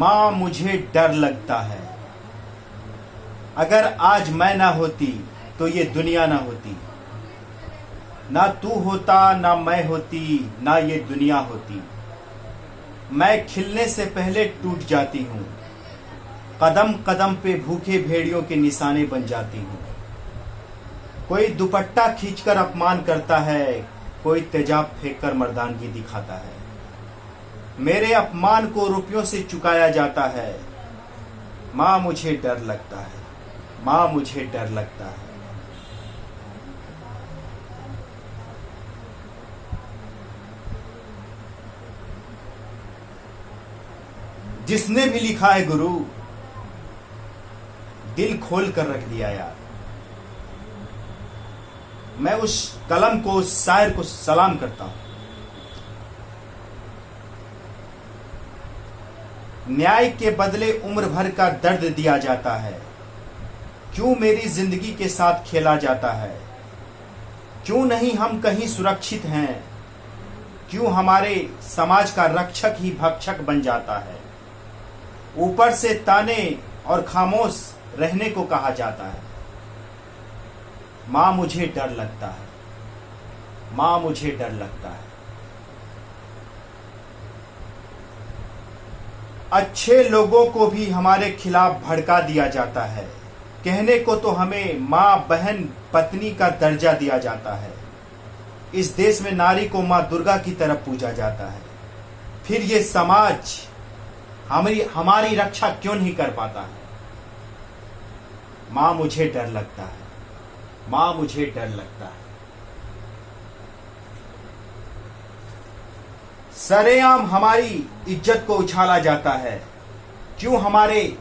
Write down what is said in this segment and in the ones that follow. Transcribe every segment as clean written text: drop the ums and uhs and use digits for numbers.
माँ मुझे डर लगता है। अगर आज मैं ना होती तो ये दुनिया ना होती। ना तू होता ना मैं होती ना ये दुनिया होती। मैं खिलने से पहले टूट जाती हूँ। कदम कदम पे भूखे भेड़ियों के निशाने बन जाती हूँ। कोई दुपट्टा खींचकर अपमान करता है, कोई तेजाब फेंककर मर्दानगी दिखाता है। मेरे अपमान को रुपयों से चुकाया जाता है। माँ मुझे डर लगता है, माँ मुझे डर लगता है। जिसने भी लिखा है गुरु, दिल खोल कर रख दिया यार। मैं उस कलम को, उस शायर को सलाम करता हूं। न्याय के बदले उम्र भर का दर्द दिया जाता है। क्यों मेरी जिंदगी के साथ खेला जाता है? क्यों नहीं हम कहीं सुरक्षित हैं? क्यों हमारे समाज का रक्षक ही भक्षक बन जाता है? ऊपर से ताने और खामोश रहने को कहा जाता है। माँ मुझे डर लगता है, माँ मुझे डर लगता है। अच्छे लोगों को भी हमारे खिलाफ भड़का दिया जाता है। कहने को तो हमें माँ, बहन, पत्नी का दर्जा दिया जाता है। इस देश में नारी को माँ दुर्गा की तरह पूजा जाता है। फिर ये समाज हमारी रक्षा क्यों नहीं कर पाता है? माँ मुझे डर लगता है, माँ मुझे डर लगता है। सरेआम हमारी इज्जत को उछाला जाता है। क्यों हमारे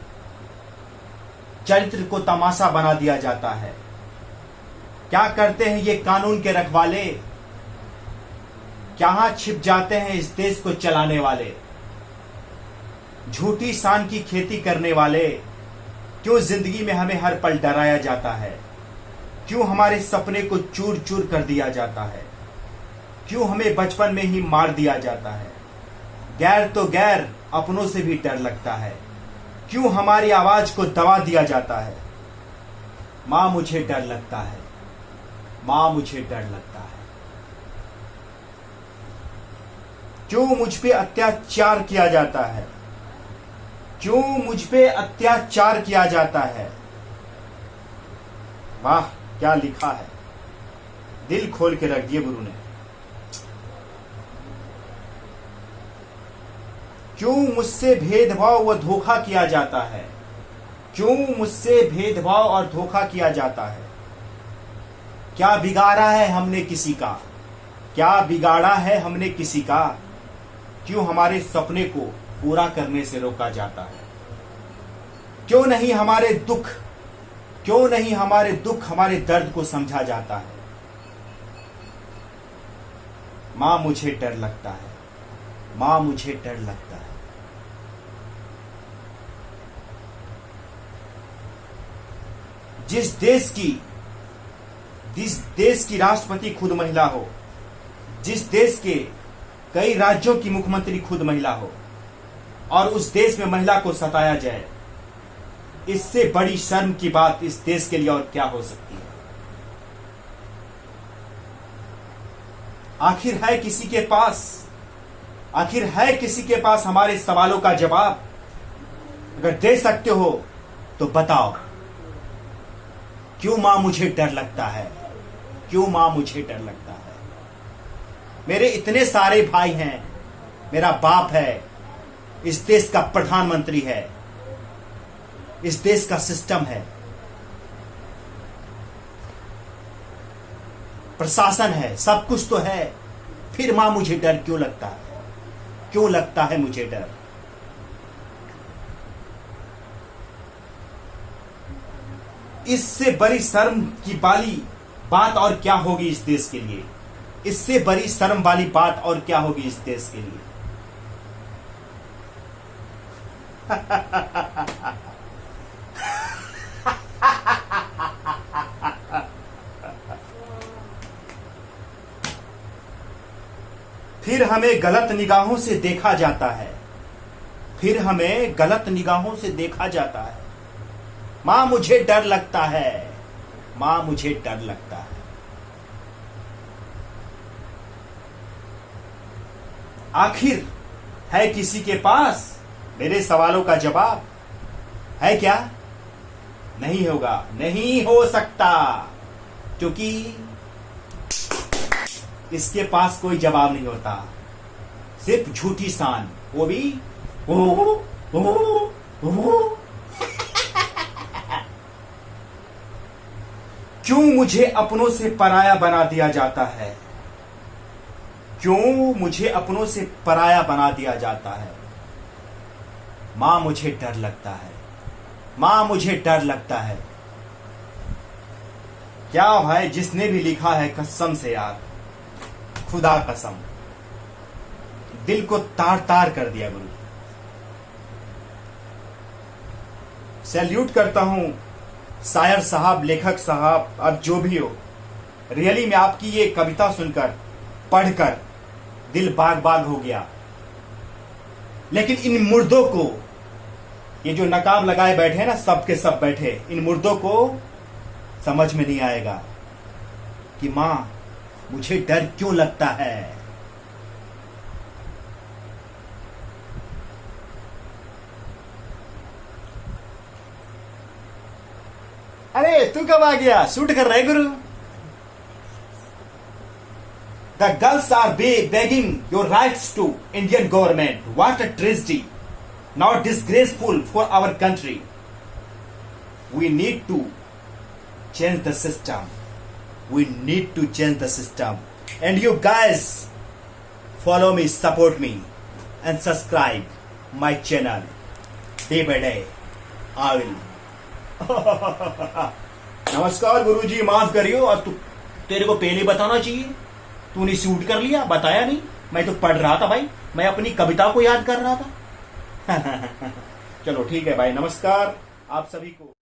चरित्र को तमाशा बना दिया जाता है? क्या करते हैं ये कानून के रखवाले? कहां छिप जाते हैं इस देश को चलाने वाले? झूठी शान की खेती करने वाले। क्यों जिंदगी में हमें हर पल डराया जाता है? क्यों हमारे सपने को चूर चूर कर दिया जाता है? क्यों हमें बचपन में ही मार दिया जाता है? गैर तो गैर, अपनों से भी डर लगता है। क्यों हमारी आवाज को दबा दिया जाता है? माँ मुझे डर लगता है, माँ मुझे डर लगता है। क्यों मुझ पे अत्याचार किया जाता है? क्यों मुझ पे अत्याचार किया जाता है? वाह क्या लिखा है, दिल खोल के रख दिए गुरु ने। क्यों मुझसे भेदभाव व धोखा किया जाता है? क्यों मुझसे भेदभाव और धोखा किया जाता है? क्या बिगाड़ा है हमने किसी का? क्या बिगाड़ा है हमने किसी का? क्यों हमारे सपने को पूरा करने से रोका जाता है? क्यों नहीं हमारे दुख, क्यों नहीं हमारे दुख, हमारे दर्द को समझा जाता है? माँ मुझे डर लगता है, माँ मुझे डर लगता है। जिस देश की राष्ट्रपति खुद महिला हो, जिस देश के कई राज्यों की मुख्यमंत्री खुद महिला हो, और उस देश में महिला को सताया जाए, इससे बड़ी शर्म की बात इस देश के लिए और क्या हो सकती है? आखिर है किसी के पास हमारे सवालों का जवाब? अगर दे सकते हो तो बताओ, क्यों मां मुझे डर लगता है? क्यों मां मुझे डर लगता है? मेरे इतने सारे भाई हैं, मेरा बाप है, इस देश का प्रधानमंत्री है, इस देश का सिस्टम है, प्रशासन है, सब कुछ तो है। फिर मां मुझे डर क्यों लगता है? क्यों लगता है मुझे डर? इससे बड़ी शर्म की वाली बात और क्या होगी इस देश के लिए? इससे बड़ी शर्म वाली बात और क्या होगी इस देश के लिए? फिर हमें गलत निगाहों से देखा जाता है। फिर हमें गलत निगाहों से देखा जाता है। मां मुझे डर लगता है, मां मुझे डर लगता है। आखिर है किसी के पास मेरे सवालों का जवाब? है क्या? नहीं होगा, नहीं हो सकता, क्योंकि इसके पास कोई जवाब नहीं होता, सिर्फ झूठी शान, वो भी क्यों मुझे अपनों से पराया बना दिया जाता है? क्यों मुझे अपनों से पराया बना दिया जाता है? मां मुझे डर लगता है, मां मुझे डर लगता है। क्या भाई, जिसने भी लिखा है कसम से यार, खुदा कसम, दिल को तार तार कर दिया गुरु। सैल्यूट करता हूं शायर साहब, लेखक साहब, अब जो भी हो। रियली में आपकी ये कविता सुनकर, पढ़कर दिल बाग बाग हो गया। लेकिन इन मुर्दों को, ये जो नकाब लगाए बैठे हैं ना, सब के सब बैठे, इन मुर्दों को समझ में नहीं आएगा कि मां मुझे डर क्यों लगता है। अरे तू कब आ गया? शूट कर रहे गुरु। The girls are begging your rights to Indian government. What a tragedy! Now disgraceful for our country. We need to change the system. We need to change the system. And you guys follow me, support me, and subscribe my channel. Day by day, I will. नमस्कार गुरुजी, माफ करियो। और तू, तेरे को पहले बताना चाहिए, तूने शूट कर लिया, बताया नहीं। मैं तो पढ़ रहा था भाई, मैं अपनी कविता को याद कर रहा था। चलो ठीक है भाई, नमस्कार आप सभी को।